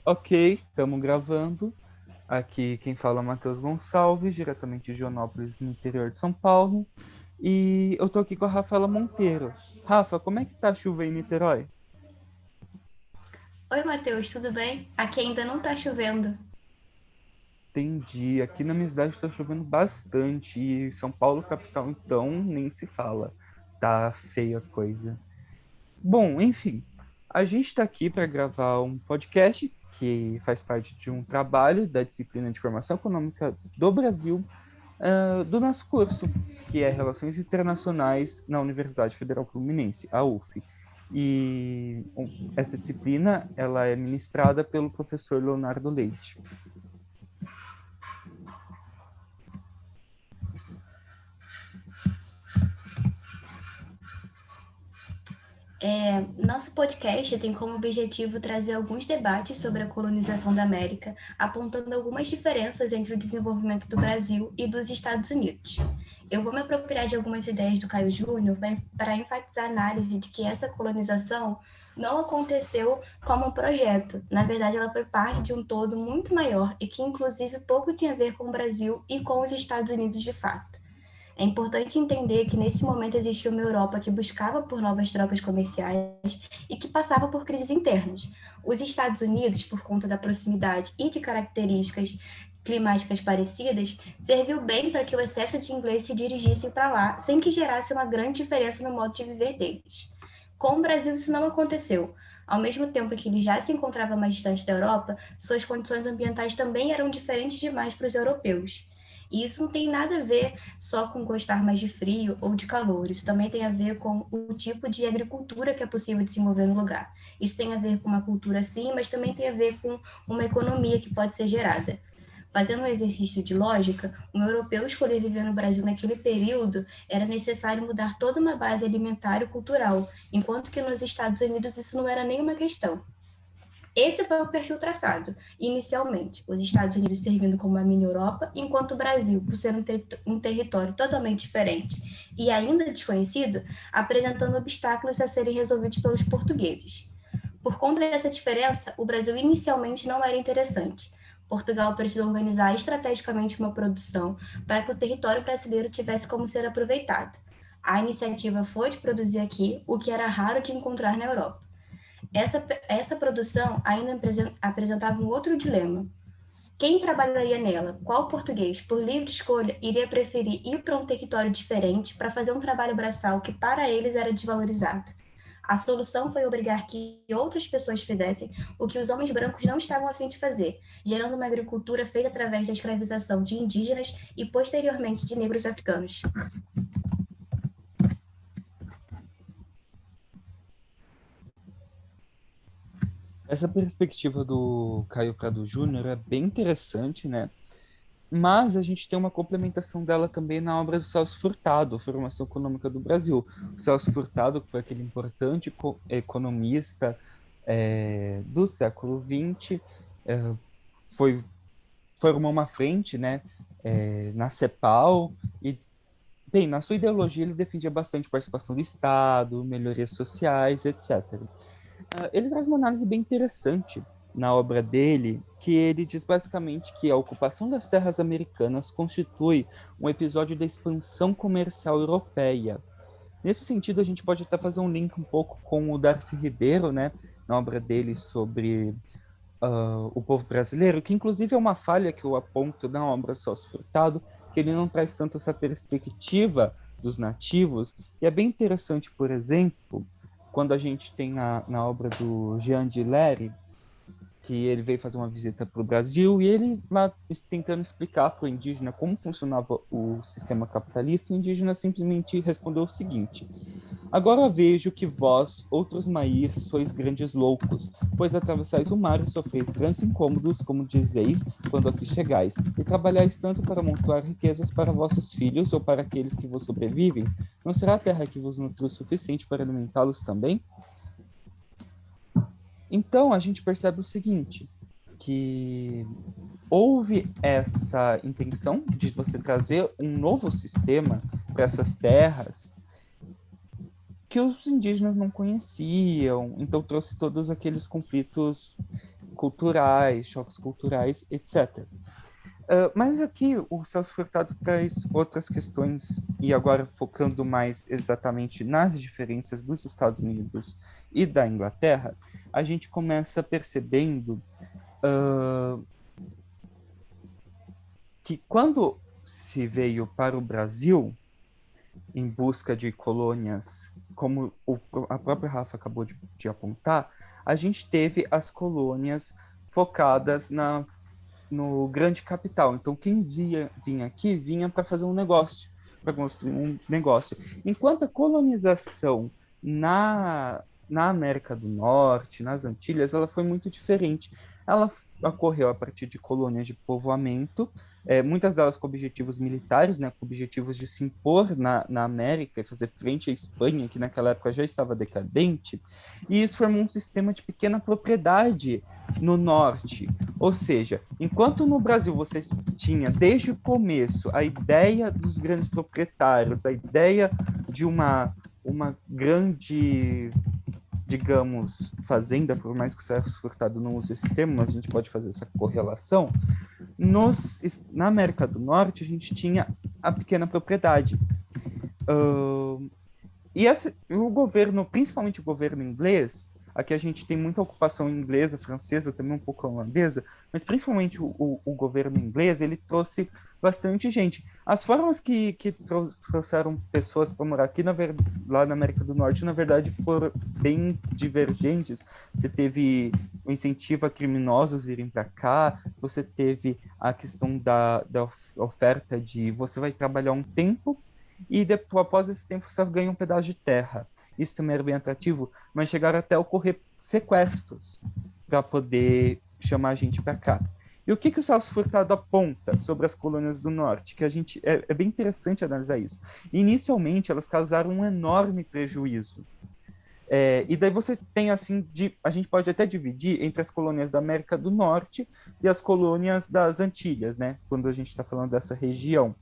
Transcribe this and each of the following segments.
Ok, estamos gravando. Aqui quem fala é Matheus Gonçalves, diretamente de Joanópolis, no interior de São Paulo. E eu tô aqui com a Rafaela Monteiro. Rafa, como é que tá a chuva aí em Niterói? Oi, Matheus, tudo bem? Aqui ainda não tá chovendo. Entendi. Aqui na minha cidade está chovendo bastante. E São Paulo, capital, então, nem se fala. Tá feia a coisa. Bom, enfim, a gente está aqui para gravar um podcast que faz parte de um trabalho da disciplina de Formação Econômica do Brasil, do nosso curso, que é Relações Internacionais na Universidade Federal Fluminense, a UF. E essa disciplina ela é ministrada pelo professor Leonardo Leite. Nosso podcast tem como objetivo trazer alguns debates sobre a colonização da América, apontando algumas diferenças entre o desenvolvimento do Brasil e dos Estados Unidos. Eu vou me apropriar de algumas ideias do Caio Júnior para enfatizar a análise de que essa colonização não aconteceu como um projeto. Na verdade, ela foi parte de um todo muito maior e que, inclusive, pouco tinha a ver com o Brasil e com os Estados Unidos de fato. É importante entender que nesse momento existia uma Europa que buscava por novas trocas comerciais e que passava por crises internas. Os Estados Unidos, por conta da proximidade e de características climáticas parecidas, serviu bem para que o excesso de inglês se dirigisse para lá, sem que gerasse uma grande diferença no modo de viver deles. Com o Brasil, isso não aconteceu. Ao mesmo tempo que ele já se encontrava mais distante da Europa, suas condições ambientais também eram diferentes demais para os europeus. E isso não tem nada a ver só com gostar mais de frio ou de calor. Isso também tem a ver com o tipo de agricultura que é possível desenvolver no lugar. Isso tem a ver com uma cultura sim, mas também tem a ver com uma economia que pode ser gerada. Fazendo um exercício de lógica, um europeu escolher viver no Brasil naquele período era necessário mudar toda uma base alimentar e cultural, enquanto que nos Estados Unidos isso não era nenhuma questão. Esse foi o perfil traçado, inicialmente, os Estados Unidos servindo como uma mini Europa, enquanto o Brasil, por ser um território totalmente diferente e ainda desconhecido, apresentando obstáculos a serem resolvidos pelos portugueses. Por conta dessa diferença, o Brasil inicialmente não era interessante. Portugal precisou organizar estrategicamente uma produção para que o território brasileiro tivesse como ser aproveitado. A iniciativa foi de produzir aqui o que era raro de encontrar na Europa. Essa produção ainda apresentava um outro dilema. Quem trabalharia nela? Qual português, por livre escolha, iria preferir ir para um território diferente para fazer um trabalho braçal que para eles era desvalorizado? A solução foi obrigar que outras pessoas fizessem o que os homens brancos não estavam a fim de fazer, gerando uma agricultura feita através da escravização de indígenas e posteriormente de negros africanos. Essa perspectiva do Caio Prado Júnior é bem interessante, né? Mas a gente tem uma complementação dela também na obra do Celso Furtado, Formação Econômica do Brasil. O Celso Furtado, que foi aquele importante economista do século XX, é, foi, formou uma frente, né, na CEPAL, e, bem, na sua ideologia ele defendia bastante participação do Estado, melhorias sociais, etc. Ele traz uma análise bem interessante na obra dele, que ele diz basicamente que a ocupação das terras americanas constitui um episódio da expansão comercial europeia. Nesse sentido, a gente pode até fazer um link um pouco com o Darcy Ribeiro, né, na obra dele sobre o povo brasileiro, que inclusive é uma falha que eu aponto na obra do Celso Furtado, que ele não traz tanto essa perspectiva dos nativos, e é bem interessante, por exemplo, quando a gente tem na obra do Jean de Lery, que ele veio fazer uma visita para o Brasil e ele lá tentando explicar para o indígena como funcionava o sistema capitalista, o indígena simplesmente respondeu o seguinte: agora vejo que vós, outros maírs, sois grandes loucos, pois atravessais o mar e sofreis grandes incômodos, como dizeis, quando aqui chegais, e trabalhais tanto para amontoar riquezas para vossos filhos ou para aqueles que vos sobrevivem, não será a terra que vos nutre o suficiente para alimentá-los também? Então, a gente percebe o seguinte, que houve essa intenção de você trazer um novo sistema para essas terras que os indígenas não conheciam, então trouxe todos aqueles conflitos culturais, choques culturais, etc. Mas aqui o Celso Furtado traz outras questões, e agora focando mais exatamente nas diferenças dos Estados Unidos e da Inglaterra, a gente começa percebendo que quando se veio para o Brasil em busca de colônias, como a própria Rafa acabou de apontar, a gente teve as colônias focadas no grande capital. Então, quem vinha aqui, vinha para fazer um negócio, para construir um negócio. Enquanto a colonização na América do Norte, nas Antilhas, ela foi muito diferente. Ela ocorreu a partir de colônias de povoamento, muitas delas com objetivos militares, né, com objetivos de se impor na América e fazer frente à Espanha, que naquela época já estava decadente, e isso formou um sistema de pequena propriedade no norte. Ou seja, enquanto no Brasil você tinha desde o começo a ideia dos grandes proprietários, a ideia de uma grande, digamos, fazenda, por mais que o Celso Furtado não use esse termo, mas a gente pode fazer essa correlação, na América do Norte a gente tinha a pequena propriedade. O governo, principalmente o governo inglês, aqui a gente tem muita ocupação inglesa, francesa, também um pouco holandesa, mas principalmente o governo inglês, ele trouxe bastante gente. As formas que trouxeram pessoas para morar aqui lá na América do Norte, na verdade, foram bem divergentes. Você teve o incentivo a criminosos virem para cá, você teve a questão da oferta de você vai trabalhar um tempo e depois, após esse tempo, você ganha um pedaço de terra. Isso também era bem atrativo, mas chegaram até a ocorrer sequestros para poder chamar a gente para cá. E o que o Celso Furtado aponta sobre as colônias do norte? Que a gente é bem interessante analisar isso. Inicialmente, elas causaram um enorme prejuízo. E daí você tem, assim, a gente pode até dividir entre as colônias da América do Norte e as colônias das Antilhas, né? Quando a gente está falando dessa região.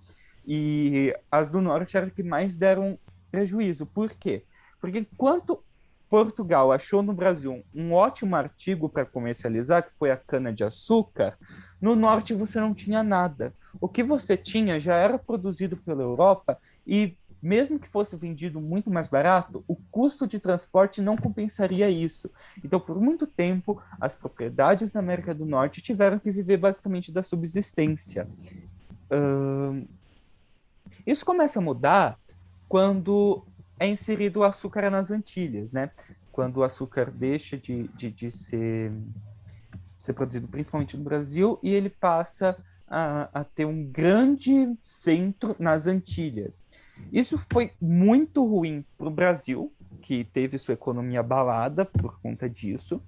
E as do norte eram que mais deram prejuízo. Por quê? Porque enquanto Portugal achou no Brasil um ótimo artigo para comercializar, que foi a cana-de-açúcar, no norte você não tinha nada. O que você tinha já era produzido pela Europa e, mesmo que fosse vendido muito mais barato, o custo de transporte não compensaria isso. Então, por muito tempo, as propriedades na América do Norte tiveram que viver basicamente da subsistência. Isso começa a mudar quando é inserido o açúcar nas Antilhas, né? Quando o açúcar deixa de ser produzido principalmente no Brasil e ele passa a ter um grande centro nas Antilhas. Isso foi muito ruim para o Brasil, que teve sua economia abalada por conta disso,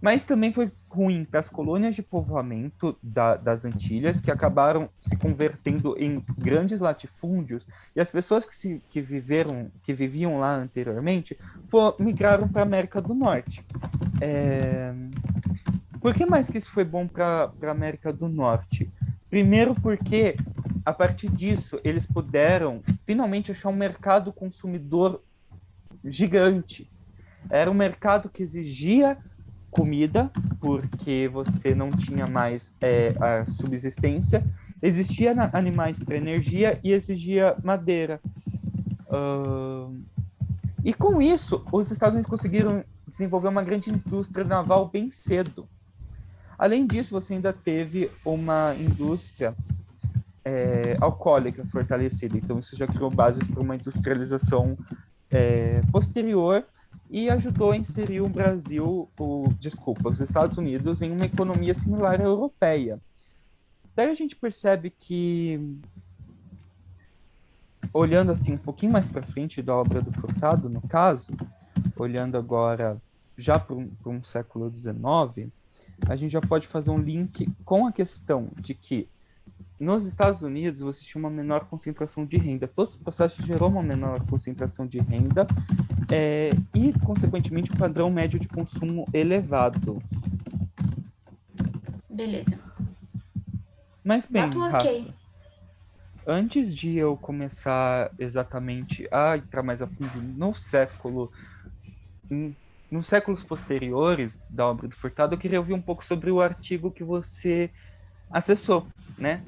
mas também foi ruim para as colônias de povoamento das Antilhas, que acabaram se convertendo em grandes latifúndios, e as pessoas que viviam lá anteriormente migraram para a América do Norte. Por que mais que isso foi bom para a América do Norte? Primeiro porque, a partir disso, eles puderam finalmente achar um mercado consumidor gigante. Era um mercado que exigia comida, porque você não tinha mais a subsistência, existia animais para energia e exigia madeira. E com isso, os Estados Unidos conseguiram desenvolver uma grande indústria naval bem cedo. Além disso, você ainda teve uma indústria alcoólica fortalecida, então isso já criou bases para uma industrialização posterior e ajudou a inserir o Brasil, os Estados Unidos, em uma economia similar à europeia. Daí a gente percebe que, olhando assim um pouquinho mais para frente da obra do Furtado, no caso, olhando agora já para um século XIX, a gente já pode fazer um link com a questão de que nos Estados Unidos você tinha uma menor concentração de renda. Todo esse processo gerou uma menor concentração de renda e, consequentemente, um padrão médio de consumo elevado. Beleza. Mas bem, Okay. Rafa, antes de eu começar exatamente a entrar mais a fundo no século nos séculos posteriores da obra do Furtado, eu queria ouvir um pouco sobre o artigo que você acessou, né?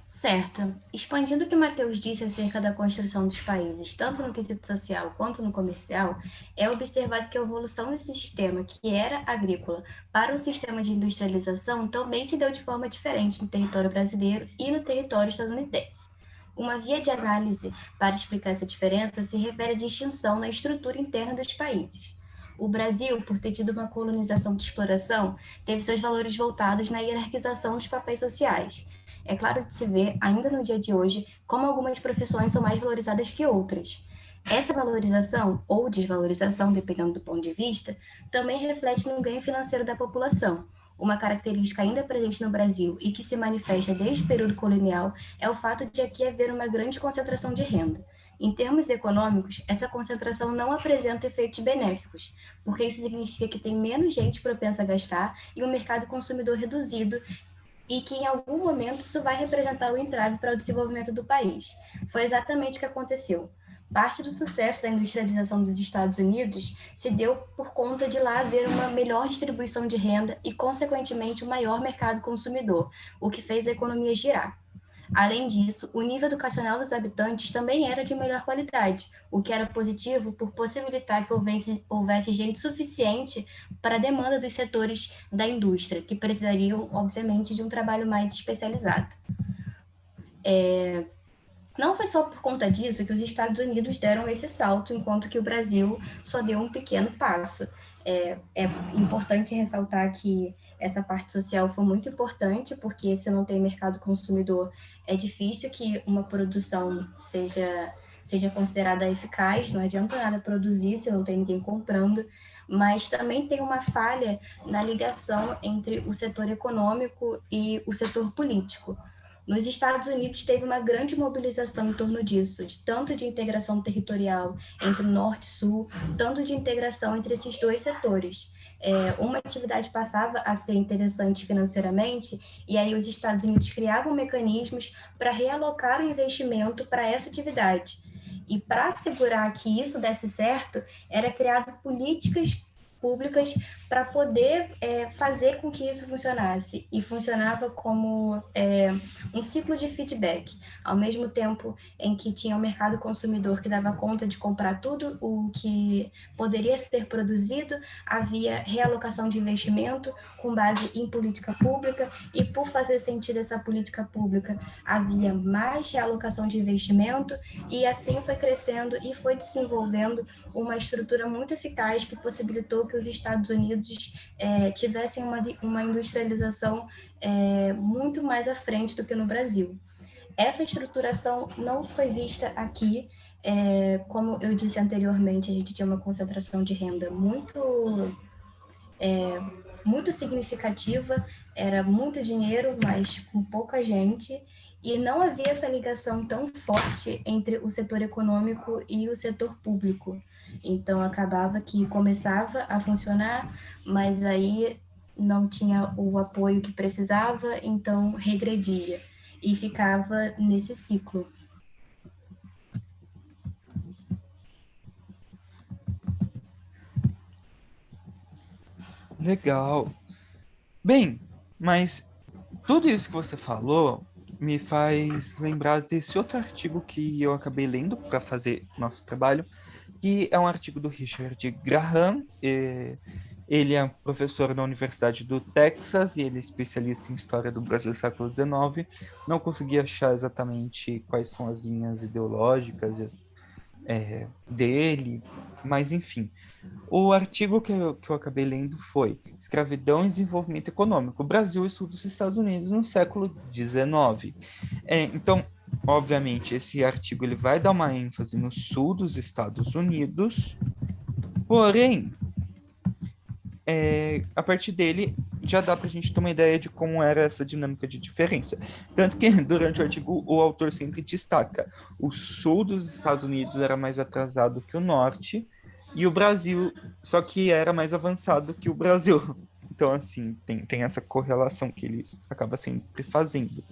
Certo. Expandindo o que Mateus disse acerca da construção dos países, tanto no quesito social quanto no comercial, é observado que a evolução desse sistema, que era agrícola, para o sistema de industrialização também se deu de forma diferente no território brasileiro e no território estadunidense. Uma via de análise para explicar essa diferença se refere à distinção na estrutura interna dos países. O Brasil, por ter tido uma colonização de exploração, teve seus valores voltados na hierarquização dos papéis sociais. É claro de se ver, ainda no dia de hoje, como algumas profissões são mais valorizadas que outras. Essa valorização, ou desvalorização, dependendo do ponto de vista, também reflete no ganho financeiro da população. Uma característica ainda presente no Brasil e que se manifesta desde o período colonial é o fato de aqui haver uma grande concentração de renda. Em termos econômicos, essa concentração não apresenta efeitos benéficos, porque isso significa que tem menos gente propensa a gastar e um mercado consumidor reduzido, e que em algum momento isso vai representar o entrave para o desenvolvimento do país. Foi exatamente o que aconteceu. Parte do sucesso da industrialização dos Estados Unidos se deu por conta de lá haver uma melhor distribuição de renda e, consequentemente, um maior mercado consumidor, o que fez a economia girar. Além disso, o nível educacional dos habitantes também era de melhor qualidade, o que era positivo por possibilitar que houvesse gente suficiente para a demanda dos setores da indústria, que precisariam, obviamente, de um trabalho mais especializado. Não foi só por conta disso que os Estados Unidos deram esse salto, enquanto que o Brasil só deu um pequeno passo. É importante ressaltar que essa parte social foi muito importante, porque se não tem mercado consumidor, é difícil que uma produção seja considerada eficaz, não adianta nada produzir se não tem ninguém comprando, mas também tem uma falha na ligação entre o setor econômico e o setor político. Nos Estados Unidos teve uma grande mobilização em torno disso, tanto de integração territorial entre norte e sul, tanto de integração entre esses dois setores. Uma atividade passava a ser interessante financeiramente, e aí os Estados Unidos criavam mecanismos para realocar o investimento para essa atividade. E para assegurar que isso desse certo, era criado políticas públicas para poder fazer com que isso funcionasse. E funcionava como um ciclo de feedback. Ao mesmo tempo em que tinha o mercado consumidor que dava conta de comprar tudo o que poderia ser produzido, havia realocação de investimento com base em política pública, e por fazer sentido essa política pública, havia mais realocação de investimento, e assim foi crescendo e foi desenvolvendo uma estrutura muito eficaz que possibilitou que os Estados Unidos tivessem uma industrialização muito mais à frente do que no Brasil. Essa estruturação não foi vista aqui. Como eu disse anteriormente, a gente tinha uma concentração de renda muito significativa, era muito dinheiro, mas com pouca gente, e não havia essa ligação tão forte entre o setor econômico e o setor público. Então, acabava que começava a funcionar, mas aí não tinha o apoio que precisava, então regredia e ficava nesse ciclo. Legal. Bem, mas tudo isso que você falou me faz lembrar desse outro artigo que eu acabei lendo para fazer nosso trabalho, que é um artigo do Richard Graham. Ele é professor na Universidade do Texas e ele é especialista em história do Brasil do século XIX. Não consegui achar exatamente quais são as linhas ideológicas dele, mas enfim. O artigo que eu acabei lendo foi Escravidão e Desenvolvimento Econômico, o Brasil e Sul dos Estados Unidos no século XIX. Então, obviamente, esse artigo ele vai dar uma ênfase no sul dos Estados Unidos, porém, a partir dele já dá para a gente ter uma ideia de como era essa dinâmica de diferença. Tanto que durante o artigo o autor sempre destaca o sul dos Estados Unidos era mais atrasado que o norte, e o Brasil, só que era mais avançado que o Brasil. Então, assim, tem essa correlação que eles acabam sempre fazendo.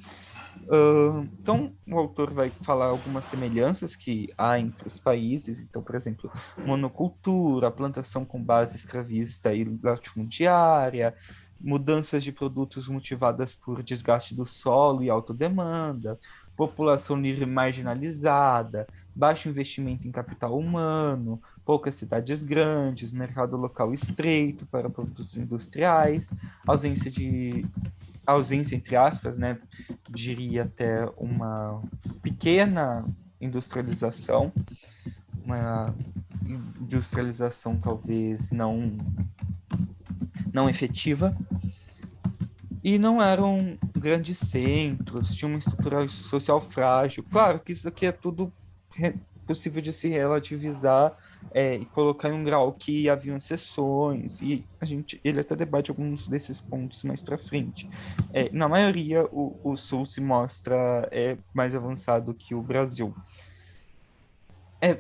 Então, o autor vai falar algumas semelhanças que há entre os países. Então, por exemplo, monocultura, plantação com base escravista e latifundiária, mudanças de produtos motivadas por desgaste do solo e autodemanda, população livre marginalizada, baixo investimento em capital humano, poucas cidades grandes, mercado local estreito para produtos industriais, ausência, entre aspas, né, diria até uma pequena industrialização, uma industrialização talvez não efetiva, e não eram grandes centros, tinha uma estrutura social frágil. Claro que isso aqui é tudo possível de se relativizar e colocar em um grau que haviam exceções, e ele até debate alguns desses pontos mais para frente. Na maioria, o Sul se mostra mais avançado que o Brasil.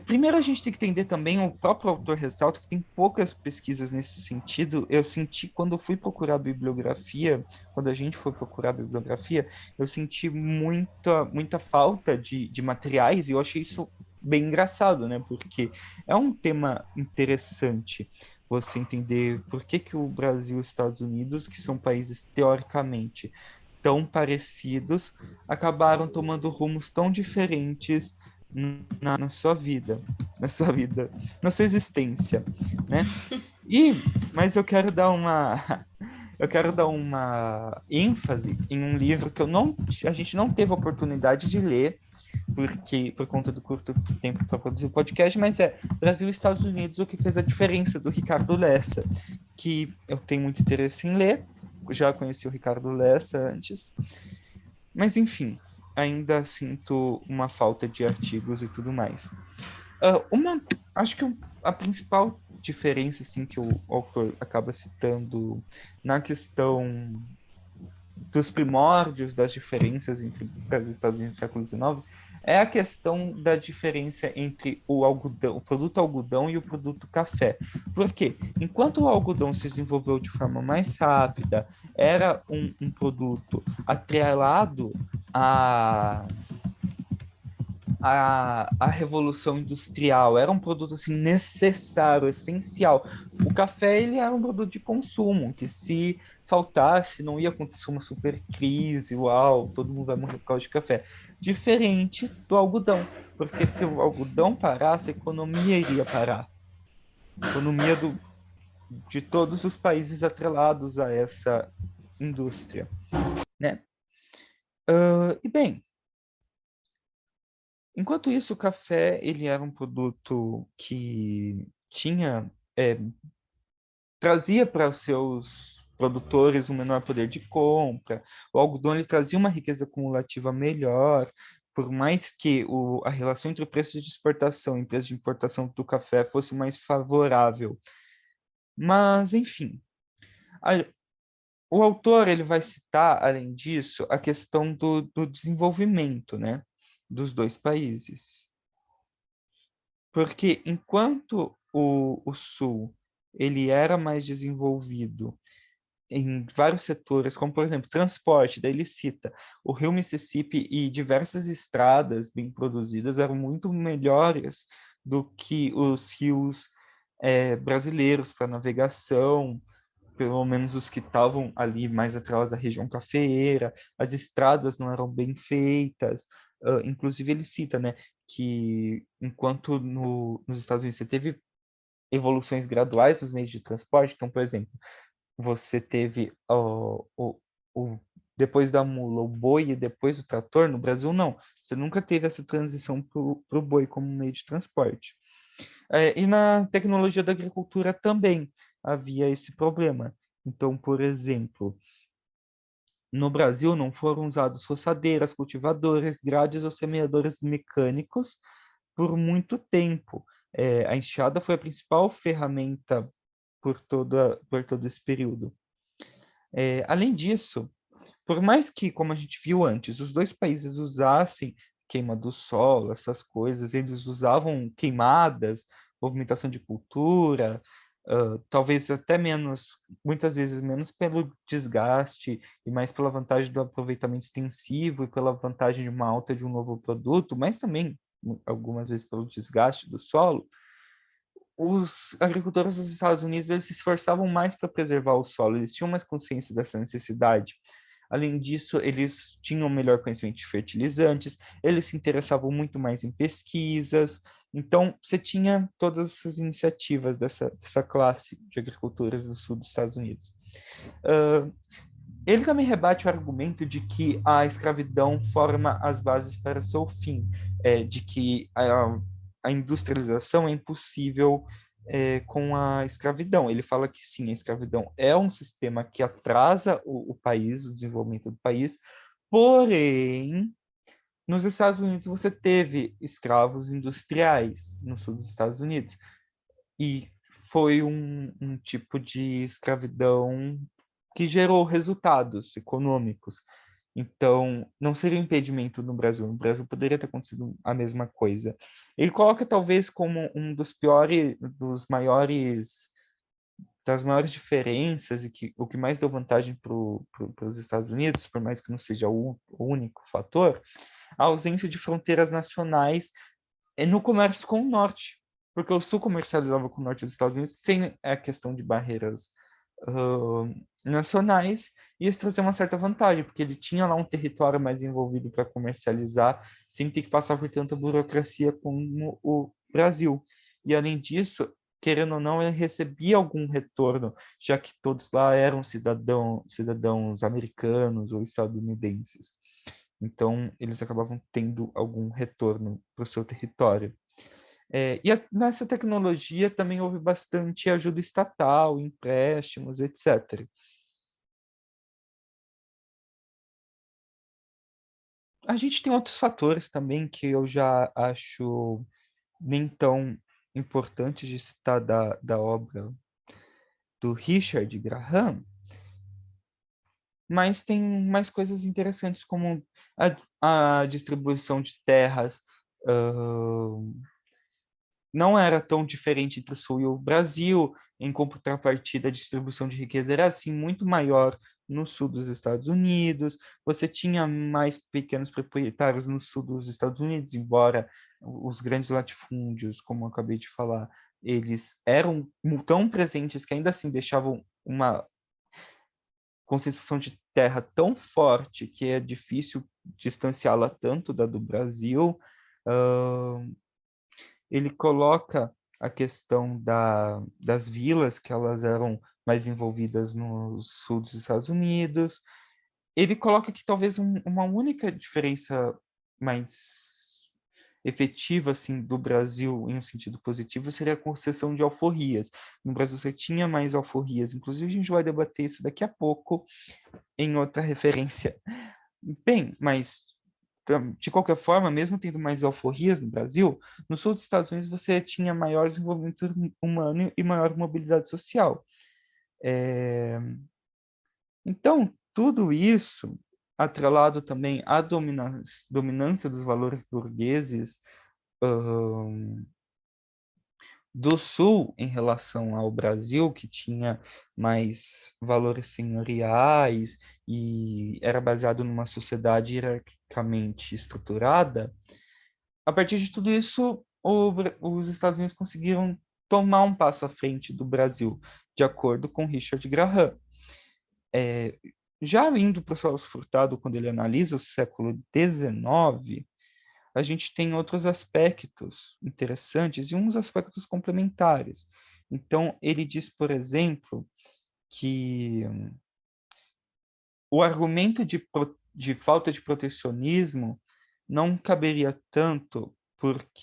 Primeiro a gente tem que entender também, o próprio autor ressalta que tem poucas pesquisas nesse sentido. Eu senti quando eu fui procurar bibliografia, quando a gente foi procurar bibliografia, eu senti muita falta de materiais, e eu achei isso bem engraçado, né? Porque é um tema interessante você entender por que o Brasil e os Estados Unidos, que são países teoricamente tão parecidos, acabaram tomando rumos tão diferentes na sua vida, na sua existência, né? Mas eu quero dar eu quero dar uma ênfase em um livro que a gente não teve a oportunidade de ler, porque por conta do curto tempo para produzir o podcast, mas é Brasil e Estados Unidos, o que fez a diferença, do Ricardo Lessa, que eu tenho muito interesse em ler, já conheci o Ricardo Lessa antes, mas enfim, ainda sinto uma falta de artigos e tudo mais. Acho que a principal diferença assim, que o autor acaba citando na questão dos primórdios das diferenças entre Brasil e Estados Unidos no século XIX é a questão da diferença entre o algodão, o produto algodão e o produto café. Por quê? Enquanto o algodão se desenvolveu de forma mais rápida, era um produto atrelado a a revolução industrial, era um produto assim necessário, essencial. O café ele era um produto de consumo, que se faltasse não ia acontecer uma super crise, uau, todo mundo vai morrer por causa de café. Diferente do algodão, porque se o algodão parasse, a economia iria parar. A economia de todos os países atrelados a essa indústria, né? E bem, enquanto isso, o café ele era um produto que trazia para os seus produtores um menor poder de compra. O algodão ele trazia uma riqueza acumulativa melhor, por mais que a relação entre o preço de exportação e o preço de importação do café fosse mais favorável. Mas, enfim, a- o autor ele vai citar, além disso, a questão do desenvolvimento, né, dos dois países. Porque enquanto o Sul ele era mais desenvolvido em vários setores, como por exemplo transporte, daí ele cita o Rio Mississippi e diversas estradas bem produzidas eram muito melhores do que os rios brasileiros para navegação, pelo menos os que estavam ali mais atrás da região cafeeira, as estradas não eram bem feitas. Inclusive ele cita, né, que enquanto nos Estados Unidos você teve evoluções graduais nos meios de transporte, então, por exemplo, você teve o depois da mula, o boi e depois o trator, no Brasil não. Você nunca teve essa transição para o boi como meio de transporte. E na tecnologia da agricultura também havia esse problema. Então, por exemplo, no Brasil não foram usados roçadeiras, cultivadores, grades ou semeadores mecânicos por muito tempo. A enxada foi a principal ferramenta por todo esse período. Além disso, por mais que, como a gente viu antes, os dois países usassem queima do solo, essas coisas, eles usavam queimadas, movimentação de cultura, talvez até menos, muitas vezes menos pelo desgaste e mais pela vantagem do aproveitamento extensivo e pela vantagem de uma alta de um novo produto, mas também algumas vezes pelo desgaste do solo. Os agricultores dos Estados Unidos eles se esforçavam mais para preservar o solo, eles tinham mais consciência dessa necessidade. Além disso, eles tinham melhor conhecimento de fertilizantes, eles se interessavam muito mais em pesquisas. Então, você tinha todas essas iniciativas dessa classe de agricultores do sul dos Estados Unidos. Uh, Ele também rebate o argumento de que a escravidão forma as bases para seu fim, de que a industrialização é impossível com a escravidão. Ele fala que sim, a escravidão é um sistema que atrasa o país, o desenvolvimento do país, porém, nos Estados Unidos você teve escravos industriais no sul dos Estados Unidos, e foi um tipo de escravidão que gerou resultados econômicos. Então, não seria um impedimento no Brasil. No Brasil poderia ter acontecido a mesma coisa. Ele coloca talvez como um dos piores, das maiores diferenças e que o que mais deu vantagem para os Estados Unidos, por mais que não seja o único fator, a ausência de fronteiras nacionais no comércio com o norte, porque o sul comercializava com o norte dos Estados Unidos sem a questão de barreiras nacionais, e isso trazia uma certa vantagem, porque ele tinha lá um território mais envolvido para comercializar, sem ter que passar por tanta burocracia como o Brasil. E além disso, querendo ou não, ele recebia algum retorno, já que todos lá eram cidadãos americanos ou estadunidenses. Então, eles acabavam tendo algum retorno para o seu território. Nessa tecnologia também houve bastante ajuda estatal, empréstimos, etc. A gente tem outros fatores também que eu já acho nem tão importantes de citar da obra do Richard Graham, mas tem mais coisas interessantes como a distribuição de terras, não era tão diferente entre o Sul e o Brasil. Em contrapartida, a distribuição de riqueza era assim muito maior no sul dos Estados Unidos. Você tinha mais pequenos proprietários no sul dos Estados Unidos, embora os grandes latifúndios, como eu acabei de falar, eles eram tão presentes que ainda assim deixavam uma concentração de terra tão forte que é difícil distanciá-la tanto da do Brasil. Ele coloca a questão das vilas, que elas eram mais envolvidas no sul dos Estados Unidos. Ele coloca que talvez uma única diferença mais efetiva assim do Brasil em um sentido positivo seria a concessão de alforrias. No Brasil você tinha mais alforrias, inclusive a gente vai debater isso daqui a pouco em outra referência. Bem, mas de qualquer forma, mesmo tendo mais alforrias no Brasil, no sul dos Estados Unidos você tinha maior desenvolvimento humano e maior mobilidade social. Então, tudo isso, atrelado também à dominância dos valores burgueses do Sul em relação ao Brasil, que tinha mais valores senhoriais e era baseado numa sociedade hierarquicamente estruturada. A partir de tudo isso, os Estados Unidos conseguiram tomar um passo à frente do Brasil, de acordo com Richard Graham. Já indo para o Celso Furtado, quando ele analisa o século XIX, a gente tem outros aspectos interessantes e uns aspectos complementares. Então, ele diz, por exemplo, que o argumento de falta de protecionismo não caberia tanto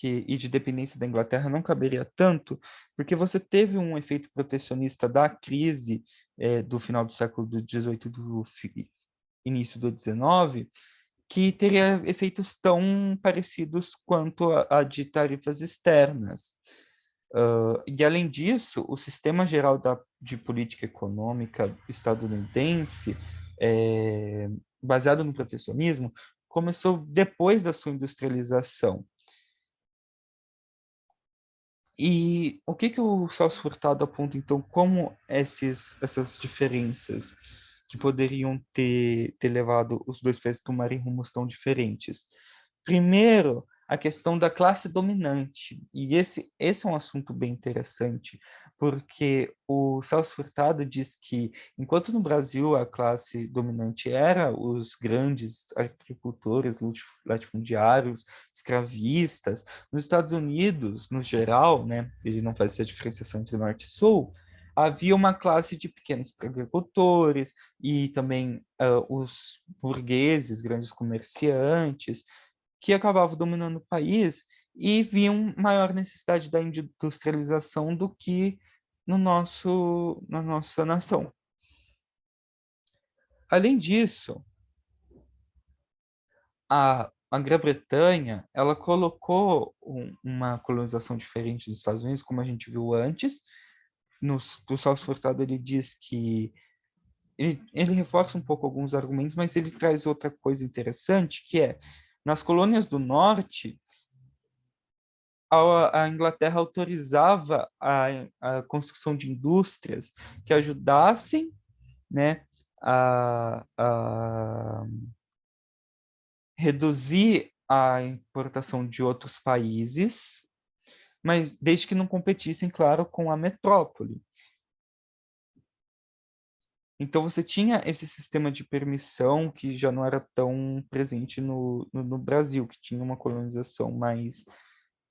e de dependência da Inglaterra não caberia tanto, porque você teve um efeito protecionista da crise do final do século XVIII e do início do XIX, que teria efeitos tão parecidos quanto a de tarifas externas. E, além disso, o sistema geral de política econômica estadunidense, baseado no protecionismo, começou depois da sua industrialização. E o que o Celso Furtado aponta, então, como essas diferenças que poderiam ter levado os dois países a tomarem rumos tão diferentes? Primeiro, a questão da classe dominante. E esse é um assunto bem interessante, porque o Celso Furtado diz que, enquanto no Brasil a classe dominante era os grandes agricultores, latifundiários, escravistas, nos Estados Unidos, no geral, né, ele não faz essa diferenciação entre norte e sul, havia uma classe de pequenos agricultores e também os burgueses, grandes comerciantes, que acabavam dominando o país e viam maior necessidade da industrialização do que na nossa nação. Além disso, a Grã-Bretanha, ela colocou uma colonização diferente dos Estados Unidos, como a gente viu antes. O Celso Furtado, ele diz que ele reforça um pouco alguns argumentos, mas ele traz outra coisa interessante, que é, nas colônias do norte, a Inglaterra autorizava a construção de indústrias que ajudassem, né, a reduzir a importação de outros países, mas desde que não competissem, claro, com a metrópole. Então você tinha esse sistema de permissão que já não era tão presente no Brasil, que tinha uma colonização mais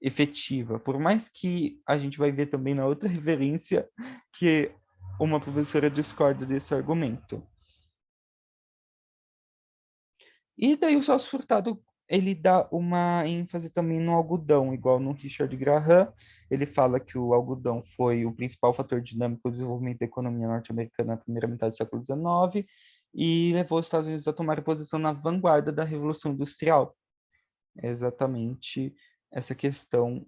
efetiva. Por mais que a gente vai ver também na outra referência que uma professora discorda desse argumento. E daí o Celso Furtado, ele dá uma ênfase também no algodão, igual no Richard Graham. Ele fala que o algodão foi o principal fator dinâmico do desenvolvimento da economia norte-americana na primeira metade do século XIX e levou os Estados Unidos a tomar posição na vanguarda da Revolução Industrial. É exatamente essa questão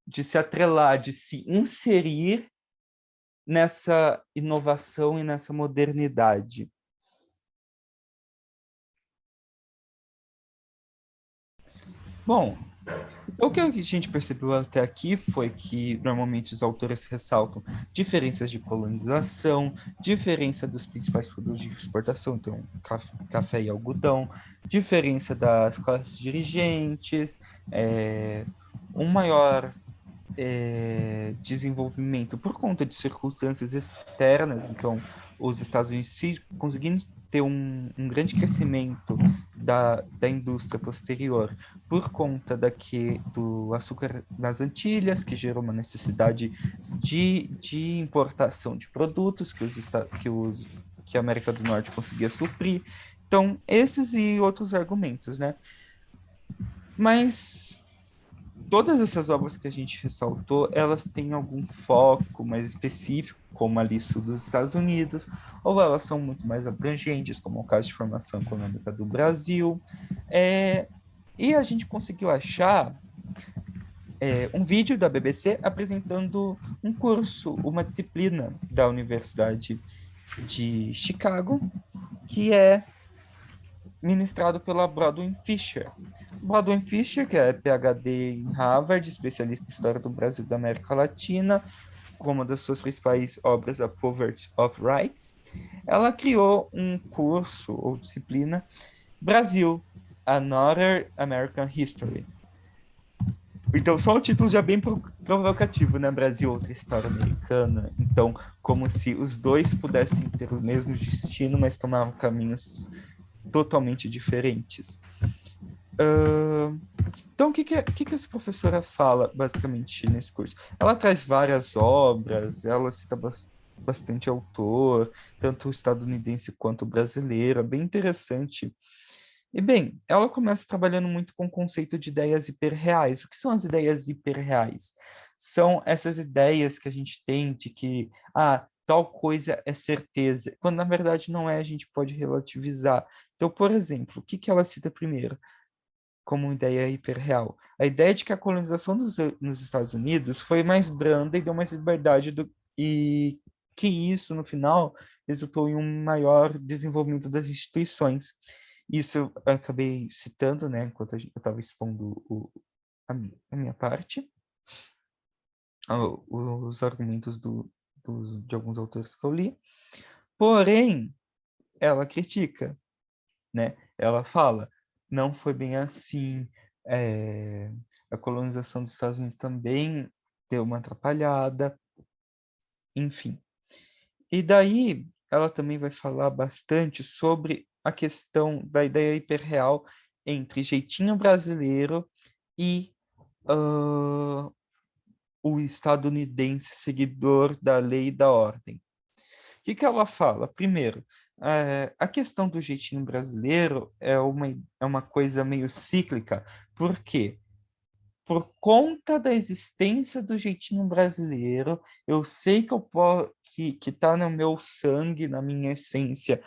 de se atrelar, de se inserir nessa inovação e nessa modernidade. Bom, o que a gente percebeu até aqui foi que normalmente os autores ressaltam diferenças de colonização, diferença dos principais produtos de exportação, então café e algodão, diferença das classes dirigentes, um maior desenvolvimento por conta de circunstâncias externas, então os Estados Unidos se conseguindo ter um grande crescimento da indústria posterior por conta do açúcar nas Antilhas, que gerou uma necessidade de importação de produtos que a América do Norte conseguia suprir. Então, esses e outros argumentos, né? Mas todas essas obras que a gente ressaltou, elas têm algum foco mais específico, como ali sul dos Estados Unidos, ou elas são muito mais abrangentes, como o caso de formação econômica do Brasil. E a gente conseguiu achar um vídeo da BBC apresentando um curso, uma disciplina da Universidade de Chicago, que é ministrado pela Brodwin Fisher. Baldwin Fischer, que é PhD em Harvard, especialista em História do Brasil e da América Latina, com uma das suas principais obras, A Poverty of Rights, ela criou um curso ou disciplina Brasil, Another American History. Então, só o título já é bem provocativo, né? Brasil, outra história americana. Então, como se os dois pudessem ter o mesmo destino, mas tomavam caminhos totalmente diferentes. Então, o que essa professora fala, basicamente, nesse curso? Ela traz várias obras, ela cita bastante autor, tanto estadunidense quanto brasileiro, é bem interessante. E, bem, ela começa trabalhando muito com o conceito de ideias hiperreais. O que são as ideias hiperreais? São essas ideias que a gente tem de que, tal coisa é certeza, quando na verdade não é, a gente pode relativizar. Então, por exemplo, o que ela cita primeiro como uma ideia hiperreal? A ideia de que a colonização nos Estados Unidos foi mais branda e deu mais liberdade e que isso, no final, resultou em um maior desenvolvimento das instituições. Isso eu acabei citando, né, enquanto eu estava expondo a minha parte. os argumentos de alguns autores que eu li. Porém, ela critica, né? Ela fala, não foi bem assim, a colonização dos Estados Unidos também deu uma atrapalhada, enfim. E daí, ela também vai falar bastante sobre a questão da ideia hiperreal entre jeitinho brasileiro e o estadunidense seguidor da lei e da ordem. O que ela fala? Primeiro, a questão do jeitinho brasileiro é uma coisa meio cíclica. Por quê? Por conta da existência do jeitinho brasileiro, eu sei que tá no meu sangue, na minha essência,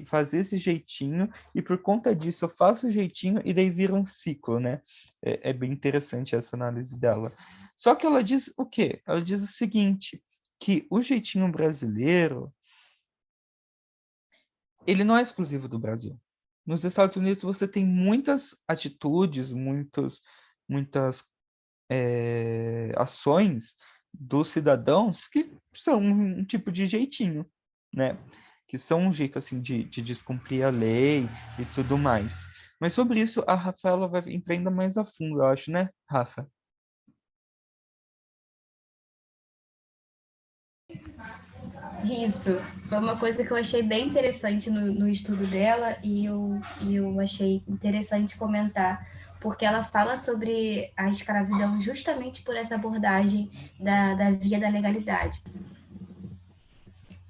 fazer esse jeitinho, e por conta disso eu faço o jeitinho e daí vira um ciclo, né? É bem interessante essa análise dela. Só que ela diz o quê? Ela diz o seguinte, que o jeitinho brasileiro, ele não é exclusivo do Brasil. Nos Estados Unidos você tem muitas atitudes, muitas ações dos cidadãos que são um tipo de jeitinho, né? Que são um jeito assim de descumprir a lei e tudo mais. Mas sobre isso a Rafaela vai entrar ainda mais a fundo, eu acho, né, Rafa? Isso, foi uma coisa que eu achei bem interessante no estudo dela e eu achei interessante comentar, porque ela fala sobre a escravidão justamente por essa abordagem da via da legalidade.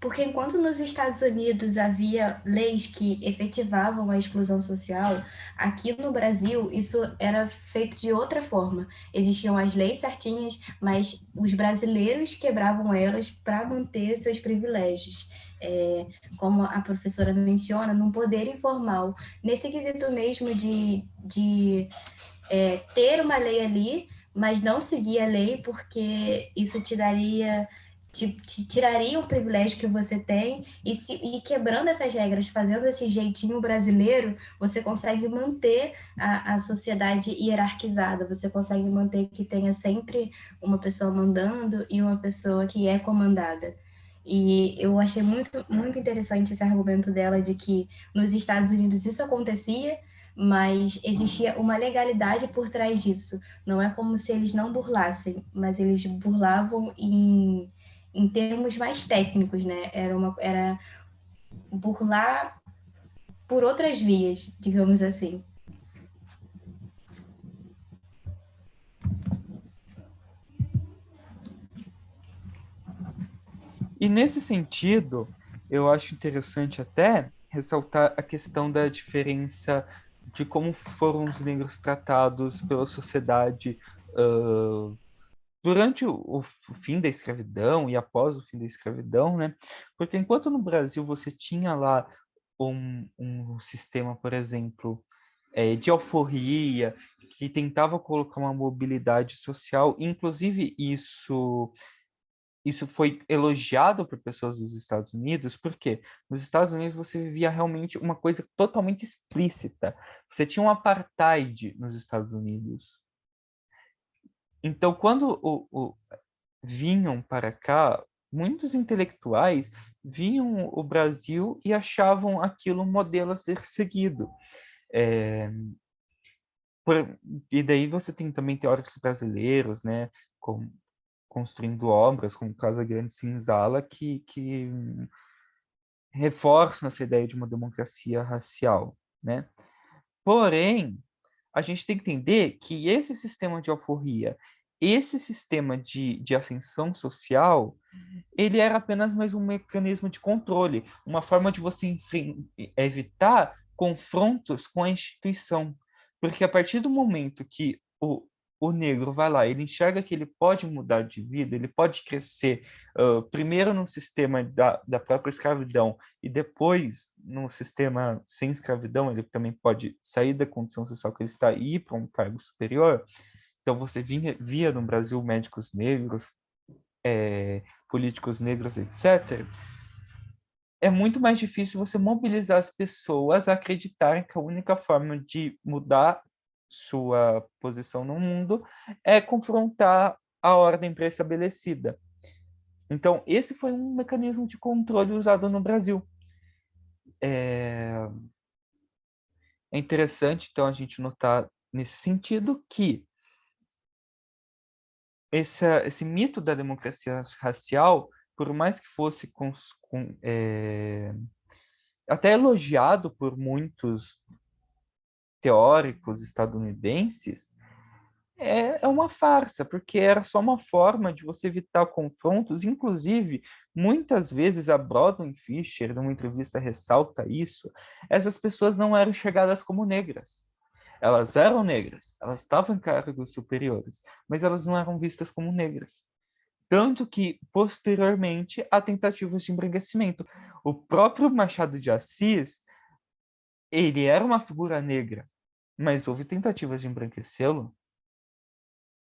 Porque enquanto nos Estados Unidos havia leis que efetivavam a exclusão social, aqui no Brasil isso era feito de outra forma. Existiam as leis certinhas, mas os brasileiros quebravam elas para manter seus privilégios. Como a professora menciona, num poder informal, nesse quesito mesmo de ter uma lei ali, mas não seguir a lei, porque isso te tiraria um privilégio que você tem, e quebrando essas regras, fazendo esse jeitinho brasileiro, você consegue manter a sociedade hierarquizada, você consegue manter que tenha sempre uma pessoa mandando e uma pessoa que é comandada. E eu achei muito, muito interessante esse argumento dela de que nos Estados Unidos isso acontecia, mas existia uma legalidade por trás disso. Não é como se eles não burlassem, mas eles burlavam em termos mais técnicos, né? Era burlar por outras vias, digamos assim. E nesse sentido, eu acho interessante até ressaltar a questão da diferença de como foram os negros tratados pela sociedade durante o fim da escravidão e após o fim da escravidão, né? Porque enquanto no Brasil você tinha lá um sistema, por exemplo, de alforria, que tentava colocar uma mobilidade social, inclusive isso foi elogiado por pessoas dos Estados Unidos, porque nos Estados Unidos você vivia realmente uma coisa totalmente explícita. Você tinha um apartheid nos Estados Unidos. Então, quando vinham para cá, muitos intelectuais viam o Brasil e achavam aquilo um modelo a ser seguido. É, e daí você tem também teóricos brasileiros, né, construindo obras como Casa Grande Senzala, que reforçam essa ideia de uma democracia racial, né? Porém, a gente tem que entender que esse sistema de alforria, esse sistema de ascensão social, ele era apenas mais um mecanismo de controle, uma forma de você evitar confrontos com a instituição. Porque a partir do momento que o negro vai lá, ele enxerga que ele pode mudar de vida, ele pode crescer, primeiro no sistema da própria escravidão e depois no sistema sem escravidão, ele também pode sair da condição social que ele está e ir para um cargo superior. Então, você via no Brasil médicos negros, políticos negros, etc., é muito mais difícil você mobilizar as pessoas a acreditarem que a única forma de mudar sua posição no mundo é confrontar a ordem pré-estabelecida. Então, esse foi um mecanismo de controle usado no Brasil. É interessante, então, a gente notar nesse sentido que esse mito da democracia racial, por mais que fosse até elogiado por muitos teóricos estadunidenses, é uma farsa, porque era só uma forma de você evitar confrontos. Inclusive, muitas vezes a Brodwin Fischer, numa entrevista, ressalta isso. Essas pessoas não eram enxergadas como negras. Elas eram negras, elas estavam em cargos superiores, mas elas não eram vistas como negras. Tanto que, posteriormente, há tentativas de embranquecimento. O próprio Machado de Assis, ele era uma figura negra, mas houve tentativas de embranquecê-lo.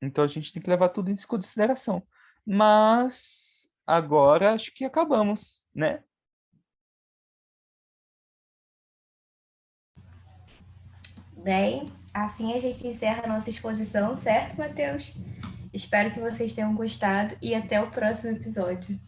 Então a gente tem que levar tudo isso em consideração. Mas agora acho que acabamos, né? Bem, assim a gente encerra a nossa exposição, certo, Matheus? Espero que vocês tenham gostado e até o próximo episódio.